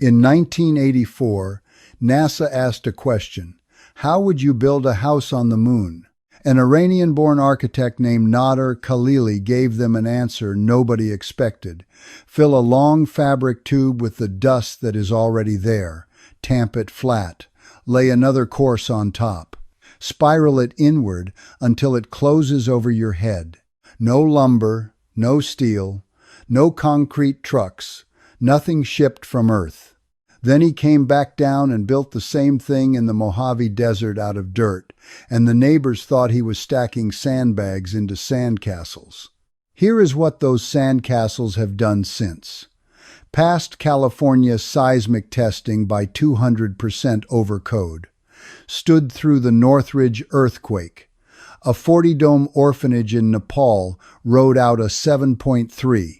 In 1984, NASA asked a question: how would you build a house on the moon? An Iranian-born architect named Nader Khalili gave them an answer nobody expected. Fill a long fabric tube with the dust that is already there. Tamp it flat. Lay another course on top. Spiral it inward until it closes over your head. No lumber, no steel, no concrete trucks, nothing shipped from Earth. Then he came back down and built the same thing in the Mojave Desert out of dirt, and the neighbors thought he was stacking sandbags into sandcastles. Here is what those sandcastles have done since. Passed California seismic testing by 200% over code. Stood through the Northridge earthquake. A 40-dome orphanage in Nepal rode out a 7.3.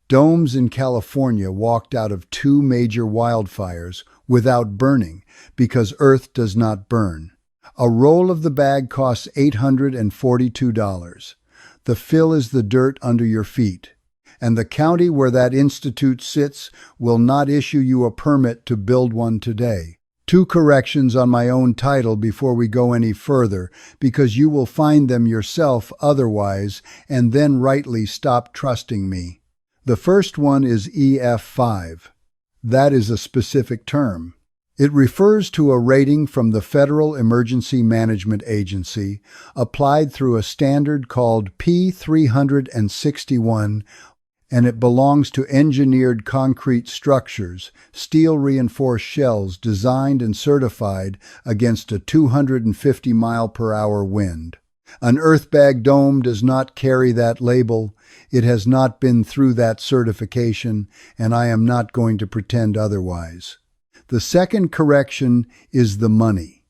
Domes in California walked out of 2 major wildfires without burning because Earth does not burn. A roll of the bag costs $842. The fill is the dirt under your feet. And the county where that institute sits will not issue you a permit to build one today. 2 corrections on my own title before we go any further, because you will find them yourself otherwise and then rightly stop trusting me. The first one is EF5. That is a specific term. It refers to a rating from the Federal Emergency Management Agency applied through a standard called P361, and it belongs to engineered concrete structures, steel-reinforced shells designed and certified against a 250-mile-per-hour wind. An earthbag dome does not carry that label. It has not been through that certification, and I am not going to pretend otherwise. The second correction is the money.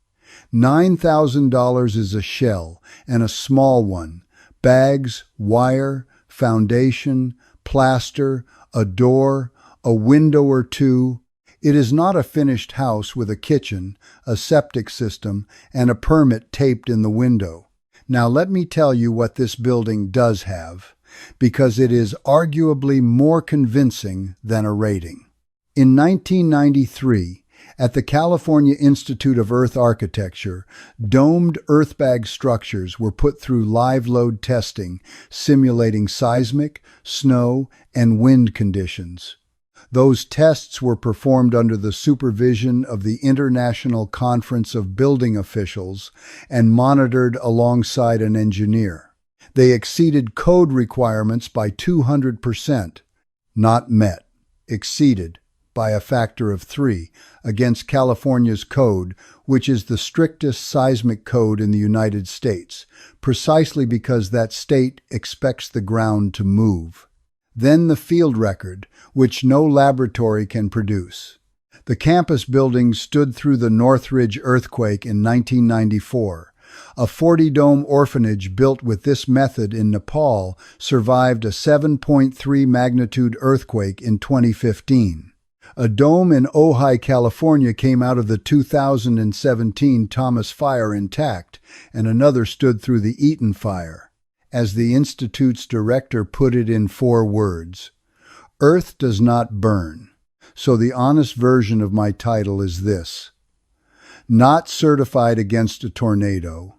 $9,000 is a shell, and a small one. Bags, wire, foundation, plaster, a door, a window or 2. It is not a finished house with a kitchen, a septic system, and a permit taped in the window. Now let me tell you what this building does have, because it is arguably more convincing than a rating. In 1993, at the California Institute of Earth Architecture, domed earthbag structures were put through live load testing, simulating seismic, snow, and wind conditions. Those tests were performed under the supervision of the International Conference of Building Officials and monitored alongside an engineer. They exceeded code requirements by 200%. Not met. Exceeded by a factor of 3 against California's code, which is the strictest seismic code in the United States, precisely because that state expects the ground to move. Then the field record, which no laboratory can produce. The campus building stood through the Northridge earthquake in 1994. A 40-dome orphanage built with this method in Nepal survived a 7.3 magnitude earthquake in 2015. A dome in Ojai, California came out of the 2017 Thomas Fire intact, and another stood through the Eaton Fire. As the Institute's director put it in 4 words, Earth does not burn. So the honest version of my title is this: not certified against a tornado,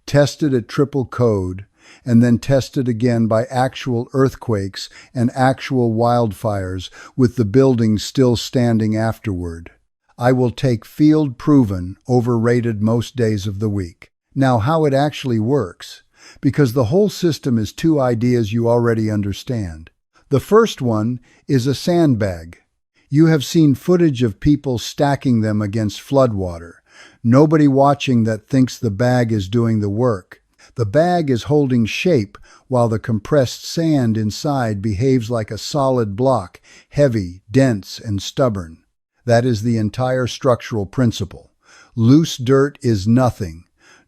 tested at triple code, and then tested again by actual earthquakes and actual wildfires, with the building still standing afterward. I will take field proven, overrated most days of the week. Now, how it actually works, because the whole system is 2 ideas you already understand. The first one is a sandbag. You have seen footage of people stacking them against floodwater. Nobody watching that thinks the bag is doing the work. The bag is holding shape while the compressed sand inside behaves like a solid block, heavy, dense, and stubborn. That is the entire structural principle. Loose dirt is nothing.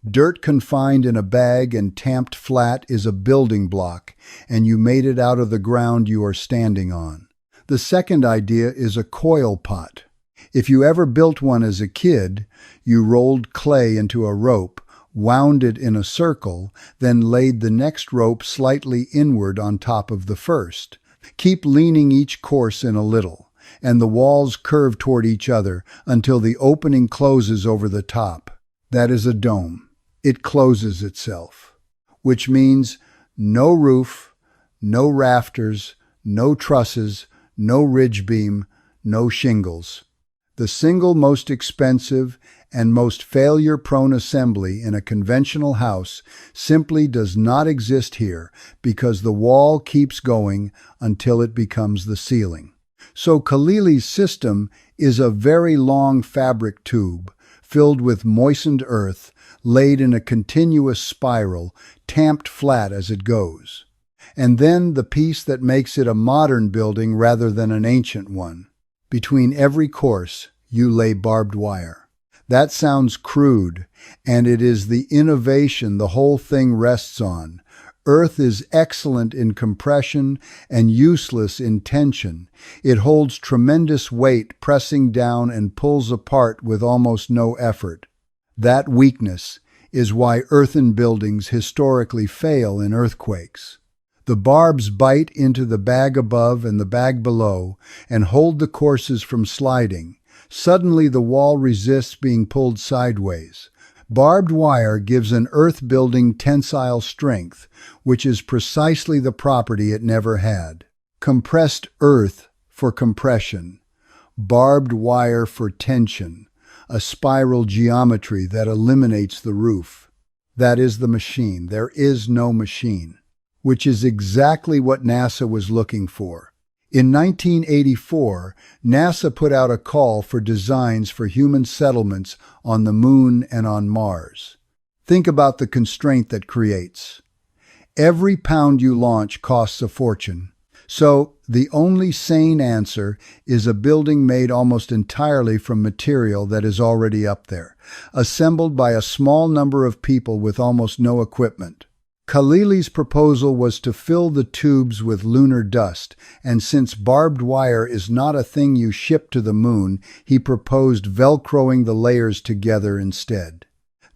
Dirt confined in a bag and tamped flat is a building block, and you made it out of the ground you are standing on. The second idea is a coil pot. If you ever built one as a kid, you rolled clay into a rope, wound it in a circle, then laid the next rope slightly inward on top of the first. Keep leaning each course in a little, and the walls curve toward each other until the opening closes over the top. That is a dome. It closes itself, which means no roof, no rafters, no trusses, no ridge beam, no shingles. The single most expensive and most failure-prone assembly in a conventional house simply does not exist here because the wall keeps going until it becomes the ceiling. So Khalili's system is a very long fabric tube filled with moistened earth, laid in a continuous spiral, tamped flat as it goes. And then the piece that makes it a modern building rather than an ancient one. Between every course, you lay barbed wire. That sounds crude, and it is the innovation the whole thing rests on. Earth is excellent in compression and useless in tension. It holds tremendous weight, pressing down and pulls apart with almost no effort. That weakness is why earthen buildings historically fail in earthquakes. The barbs bite into the bag above and the bag below and hold the courses from sliding. Suddenly the wall resists being pulled sideways. Barbed wire gives an earth-building tensile strength, which is precisely the property it never had. Compressed earth for compression, barbed wire for tension, a spiral geometry that eliminates the roof. That is the machine. There is no machine, which is exactly what NASA was looking for. In 1984, NASA put out a call for designs for human settlements on the Moon and on Mars. Think about the constraint that creates. Every pound you launch costs a fortune. So, the only sane answer is a building made almost entirely from material that is already up there, assembled by a small number of people with almost no equipment. Khalili's proposal was to fill the tubes with lunar dust, and since barbed wire is not a thing you ship to the moon, he proposed velcroing the layers together instead.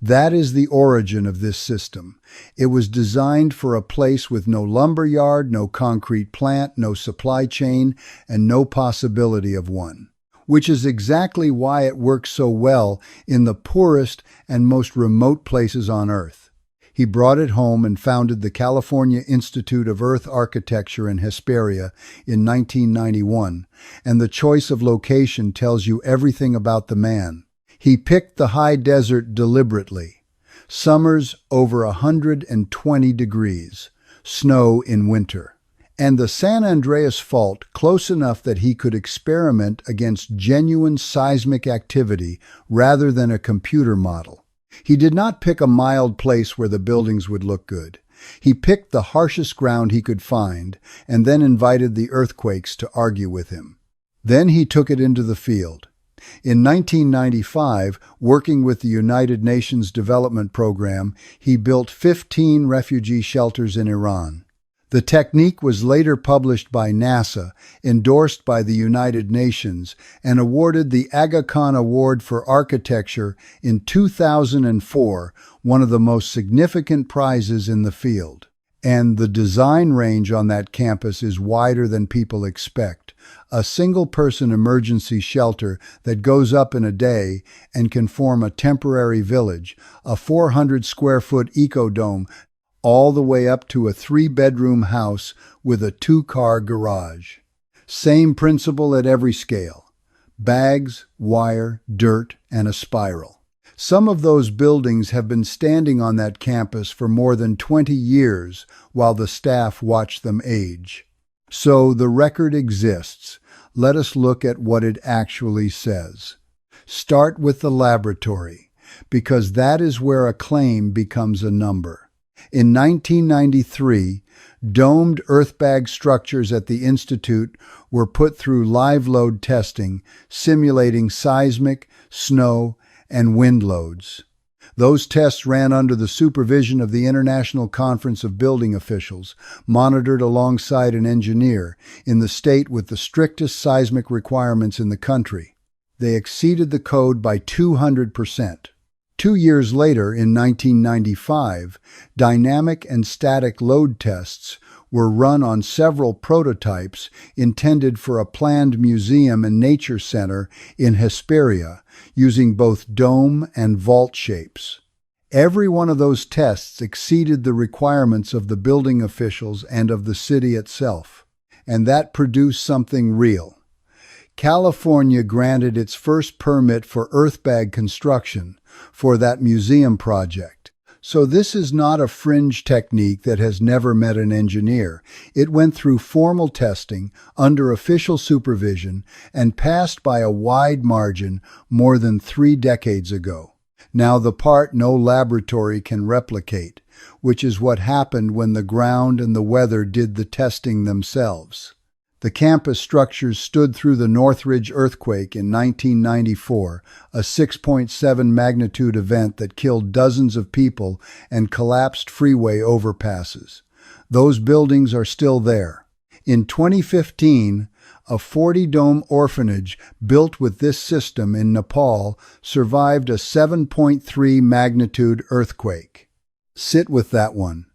That is the origin of this system. It was designed for a place with no lumber yard, no concrete plant, no supply chain, and no possibility of one. Which is exactly why it works so well in the poorest and most remote places on Earth. He brought it home and founded the California Institute of Earth Architecture in Hesperia in 1991, and the choice of location tells you everything about the man. He picked the high desert deliberately. Summers over 120 degrees, snow in winter. And the San Andreas Fault close enough that he could experiment against genuine seismic activity rather than a computer model. He did not pick a mild place where the buildings would look good. He picked the harshest ground he could find and then invited the earthquakes to argue with him. Then he took it into the field. In 1995, working with the United Nations Development Program, he built 15 refugee shelters in Iran. The technique was later published by NASA, endorsed by the United Nations, and awarded the Aga Khan Award for Architecture in 2004, one of the most significant prizes in the field. And the design range on that campus is wider than people expect. A single-person emergency shelter that goes up in a day and can form a temporary village, a 400-square-foot ecodome, all the way up to a 3-bedroom house with a 2-car garage. Same principle at every scale. Bags, wire, dirt, and a spiral. Some of those buildings have been standing on that campus for more than 20 years while the staff watch them age. So the record exists. Let us look at what it actually says. Start with the laboratory, because that is where a claim becomes a number. In 1993, domed earthbag structures at the Institute were put through live load testing, simulating seismic, snow, and wind loads. Those tests ran under the supervision of the International Conference of Building Officials, monitored alongside an engineer, in the state with the strictest seismic requirements in the country. They exceeded the code by 200%. 2 years later, in 1995, dynamic and static load tests were run on several prototypes intended for a planned museum and nature center in Hesperia, using both dome and vault shapes. Every one of those tests exceeded the requirements of the building officials and of the city itself, and that produced something real. California granted its first permit for earthbag construction for that museum project. So this is not a fringe technique that has never met an engineer. It went through formal testing under official supervision and passed by a wide margin more than 3 decades ago. Now the part no laboratory can replicate, which is what happened when the ground and the weather did the testing themselves. The campus structures stood through the Northridge earthquake in 1994, a 6.7 magnitude event that killed dozens of people and collapsed freeway overpasses. Those buildings are still there. In 2015, a 40-dome orphanage built with this system in Nepal survived a 7.3 magnitude earthquake. Sit with that one.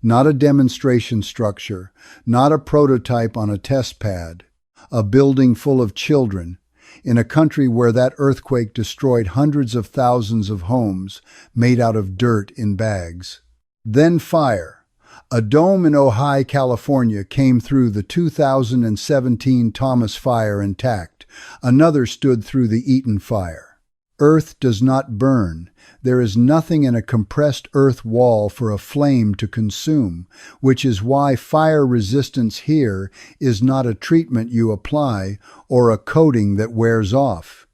Not a demonstration structure, not a prototype on a test pad, a building full of children, in a country where that earthquake destroyed hundreds of thousands of homes made out of dirt in bags. Then fire. A dome in Ojai, California came through the 2017 Thomas Fire intact. Another stood through the Eaton Fire. Earth does not burn. There is nothing in a compressed earth wall for a flame to consume, which is why fire resistance here is not a treatment you apply or a coating that wears off.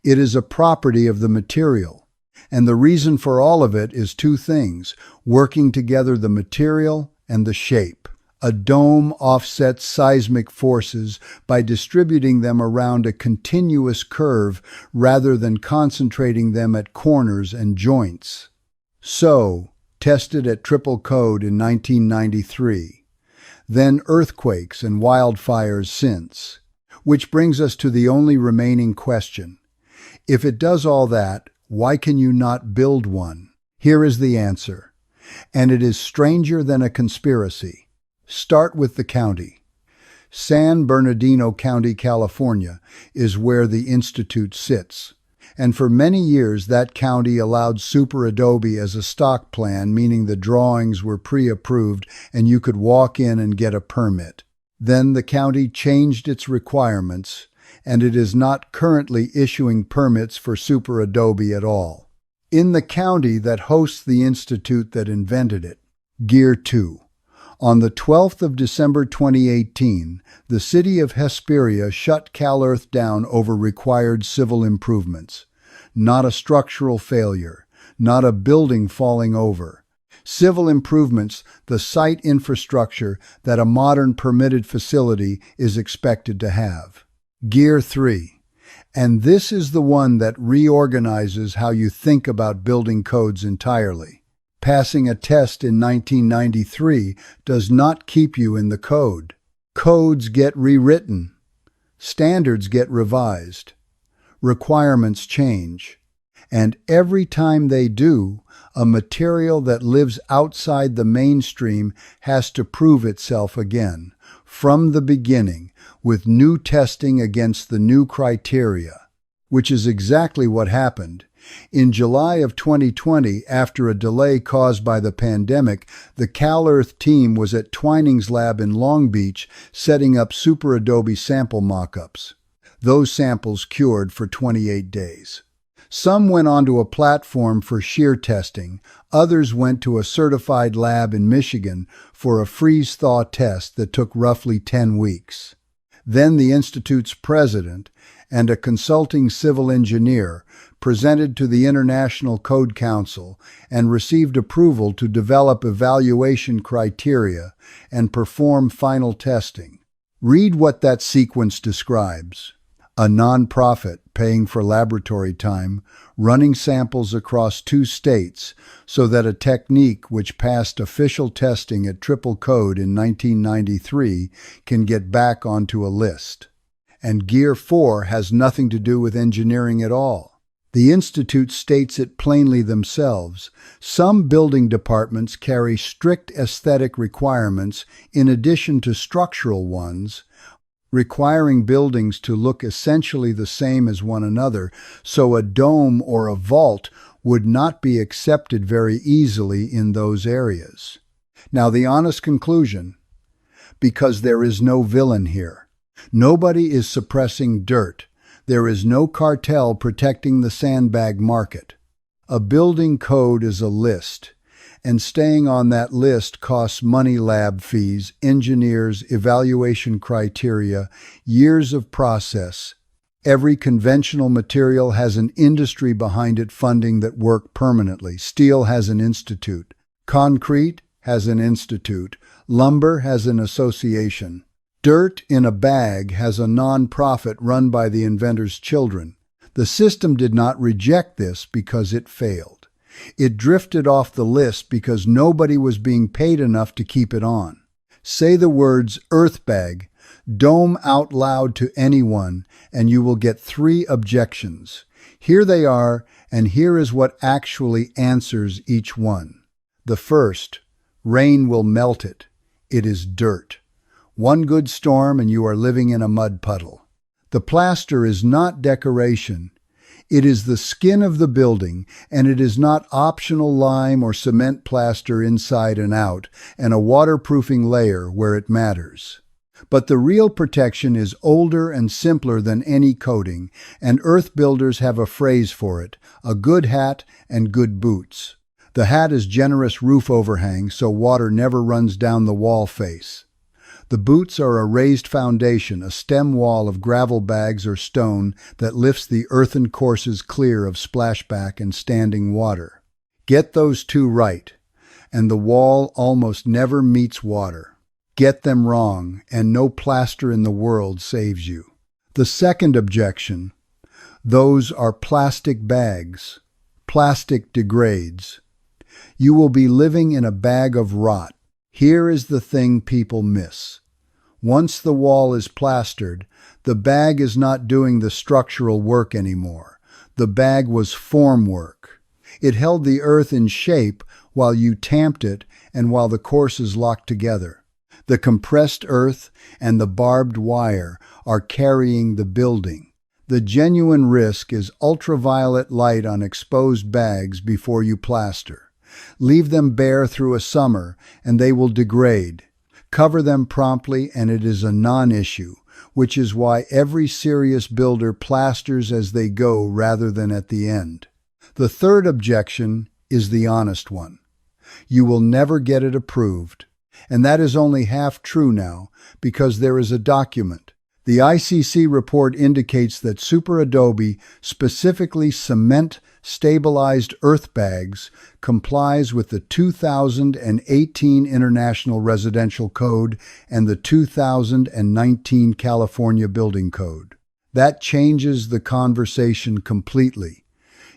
It is a property of the material. And the reason for all of it is 2 things, working together: the material and the shape. A dome offsets seismic forces by distributing them around a continuous curve rather than concentrating them at corners and joints. So, tested at triple code in 1993. Then earthquakes and wildfires since. Which brings us to the only remaining question. If it does all that, why can you not build one? Here is the answer. And it is stranger than a conspiracy. Start with the county. San Bernardino County, California, is where the institute sits. And for many years, that county allowed Super Adobe as a stock plan, meaning the drawings were pre-approved and you could walk in and get a permit. Then the county changed its requirements, and it is not currently issuing permits for Super Adobe at all. In the county that hosts the institute that invented it, Gear 2. On the 12th of December 2018, the city of Hesperia shut CalEarth down over required civil improvements. Not a structural failure, not a building falling over. Civil improvements, the site infrastructure that a modern permitted facility is expected to have. Gear 3. And this is the one that reorganizes how you think about building codes entirely. Passing a test in 1993 does not keep you in the code. Codes get rewritten. Standards get revised. Requirements change. And every time they do, a material that lives outside the mainstream has to prove itself again, from the beginning, with new testing against the new criteria, which is exactly what happened. In July of 2020, after a delay caused by the pandemic, the CalEarth team was at Twining's lab in Long Beach setting up Super Adobe sample mockups. Those samples cured for 28 days. Some went onto a platform for shear testing. Others went to a certified lab in Michigan for a freeze-thaw test that took roughly 10 weeks. Then the Institute's president and a consulting civil engineer presented to the International Code Council and received approval to develop evaluation criteria and perform final testing. Read what that sequence describes. A nonprofit paying for laboratory time, running samples across 2 states so that a technique which passed official testing at triple code in 1993 can get back onto a list. And Gear 4 has nothing to do with engineering at all. The Institute states it plainly themselves. Some building departments carry strict aesthetic requirements in addition to structural ones, requiring buildings to look essentially the same as one another, so a dome or a vault would not be accepted very easily in those areas. Now, the honest conclusion, because there is no villain here. Nobody is suppressing dirt. There is no cartel protecting the sandbag market. A building code is a list, and staying on that list costs money: lab fees, engineers, evaluation criteria, years of process. Every conventional material has an industry behind it funding that work permanently. Steel has an institute. Concrete has an institute. Lumber has an association. Dirt in a bag has a non-profit run by the inventor's children. The system did not reject this because it failed. It drifted off the list because nobody was being paid enough to keep it on. Say the words earth bag, dome out loud to anyone, and you will get 3 objections. Here they are, and here is what actually answers each one. The first, rain will melt it. It is dirt. One good storm and you are living in a mud puddle. The plaster is not decoration. It is the skin of the building, and it is not optional lime or cement plaster inside and out, and a waterproofing layer where it matters. But the real protection is older and simpler than any coating, and earth builders have a phrase for it: a good hat and good boots. The hat is generous roof overhang so water never runs down the wall face. The boots are a raised foundation, a stem wall of gravel bags or stone that lifts the earthen courses clear of splashback and standing water. Get those 2 right, and the wall almost never meets water. Get them wrong, and no plaster in the world saves you. The second objection: those are plastic bags. Plastic degrades. You will be living in a bag of rot. Here is the thing people miss. Once the wall is plastered, the bag is not doing the structural work anymore. The bag was form work. It held the earth in shape while you tamped it and while the courses locked together. The compressed earth and the barbed wire are carrying the building. The genuine risk is ultraviolet light on exposed bags before you plaster. Leave them bare through a summer and they will degrade. Cover them promptly and it is a non-issue, which is why every serious builder plasters as they go rather than at the end. The third objection is the honest one. You will never get it approved. And that is only half true now, because there is a document. The ICC report indicates that Super Adobe, specifically cement stabilized earth bags, complies with the 2018 International Residential Code and the 2019 California Building Code. That changes the conversation completely.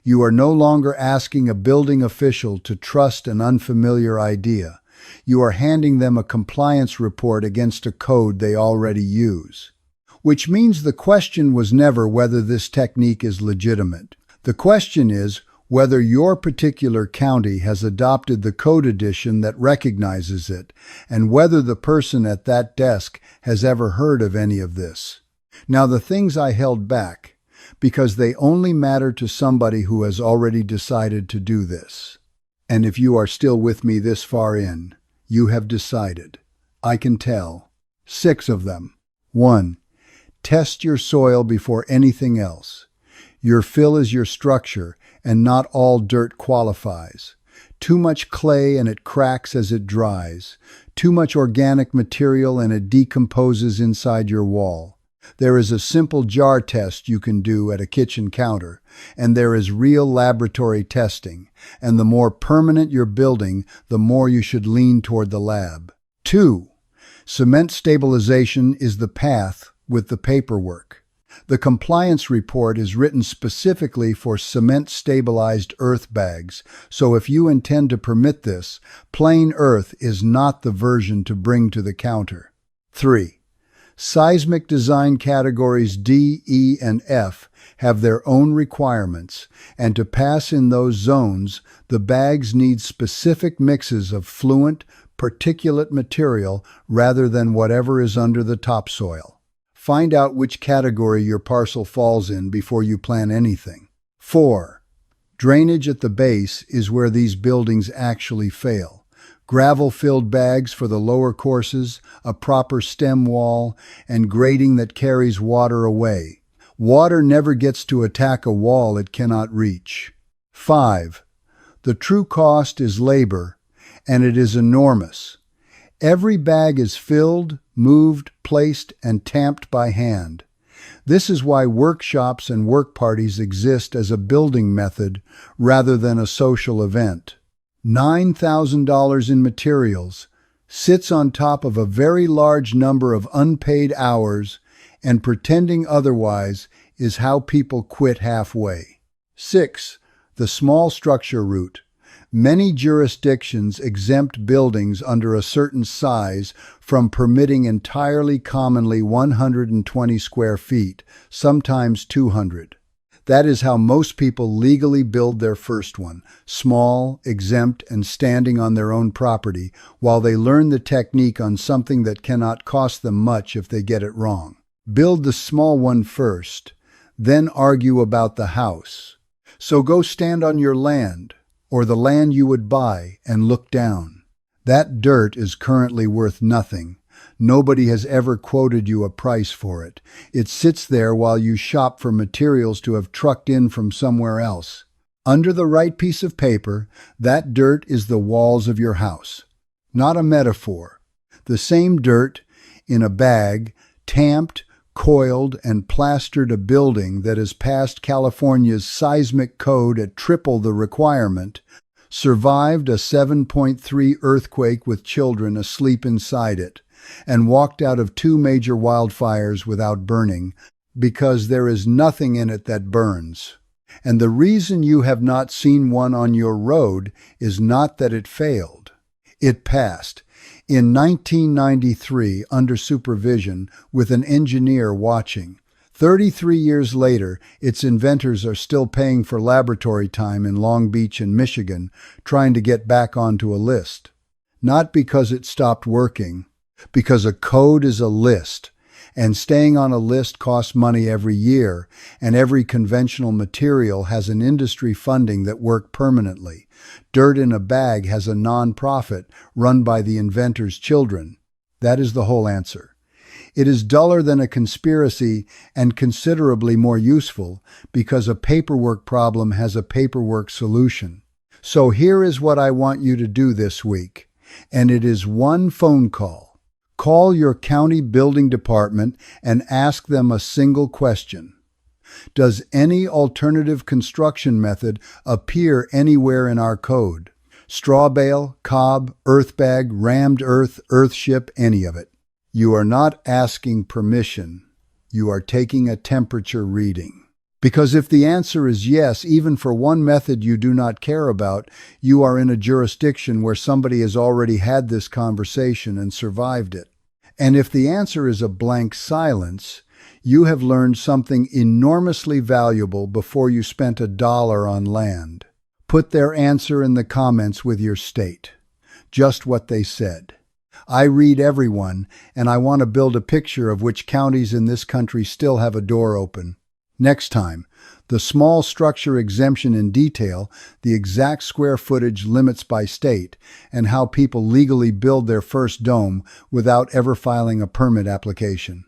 You are no longer asking a building official to trust an unfamiliar idea. You are handing them a compliance report against a code they already use. Which means the question was never whether this technique is legitimate. The question is whether your particular county has adopted the code edition that recognizes it, and whether the person at that desk has ever heard of any of this. Now, the things I held back, because they only matter to somebody who has already decided to do this. And if you are still with me this far in, you have decided. I can tell. 6 of them. 1. Test your soil before anything else. Your fill is your structure, and not all dirt qualifies. Too much clay and it cracks as it dries. Too much organic material and it decomposes inside your wall. There is a simple jar test you can do at a kitchen counter, and there is real laboratory testing, and the more permanent your building, the more you should lean toward the lab. 2. Cement stabilization is the path with the paperwork. The compliance report is written specifically for cement-stabilized earth bags, so if you intend to permit this, plain earth is not the version to bring to the counter. 3. Seismic design categories D, E, and F have their own requirements, and to pass in those zones, the bags need specific mixes of fluent, particulate material rather than whatever is under the topsoil. Find out which category your parcel falls in before you plan anything. 4. Drainage at the base is where these buildings actually fail. Gravel-filled bags for the lower courses, a proper stem wall, and grading that carries water away. Water never gets to attack a wall it cannot reach. 5. The true cost is labor, and it is enormous. Every bag is filled, moved, placed, and tamped by hand. This is why workshops and work parties exist as a building method rather than a social event. $9,000 in materials sits on top of a very large number of unpaid hours, and pretending otherwise is how people quit halfway. 6. The small structure route. Many jurisdictions exempt buildings under a certain size from permitting entirely commonly 120 square feet, sometimes 200. That is how most people legally build their first one, small, exempt, and standing on their own property, while they learn the technique on something that cannot cost them much if they get it wrong. Build the small one first, then argue about the house. So go stand on your land, or the land you would buy, and look down. That dirt is currently worth nothing. Nobody has ever quoted you a price for it. It sits there while you shop for materials to have trucked in from somewhere else. Under the right piece of paper, that dirt is the walls of your house. Not a metaphor. The same dirt, in a bag, tamped, coiled, and plastered a building that has passed California's seismic code at triple the requirement, survived a 7.3 earthquake with children asleep inside it, and walked out of 2 major wildfires without burning, because there is nothing in it that burns. And the reason you have not seen one on your road is not that it failed. It passed. In 1993, under supervision, with an engineer watching. 33 years later, its inventors are still paying for laboratory time in Long Beach and Michigan, trying to get back onto a list. Not because it stopped working, because a code is a list, and staying on a list costs money every year, and every conventional material has an industry funding that work permanently. Dirt in a bag has a non-profit run by the inventor's children. That is the whole answer. It is duller than a conspiracy and considerably more useful because a paperwork problem has a paperwork solution. So here is what I want you to do this week, and it is one phone call. Call your county building department and ask them a single question. Does any alternative construction method appear anywhere in our code? Straw bale, cob, earth bag, rammed earth, earthship, any of it. You are not asking permission. You are taking a temperature reading. Because if the answer is yes, even for one method you do not care about, you are in a jurisdiction where somebody has already had this conversation and survived it. And if the answer is a blank silence, you have learned something enormously valuable before you spent $1 on land. Put their answer in the comments with your state. Just what they said. I read everyone, and I want to build a picture of which counties in this country still have a door open. Next time, the small structure exemption in detail, the exact square footage limits by state, and how people legally build their first dome without ever filing a permit application.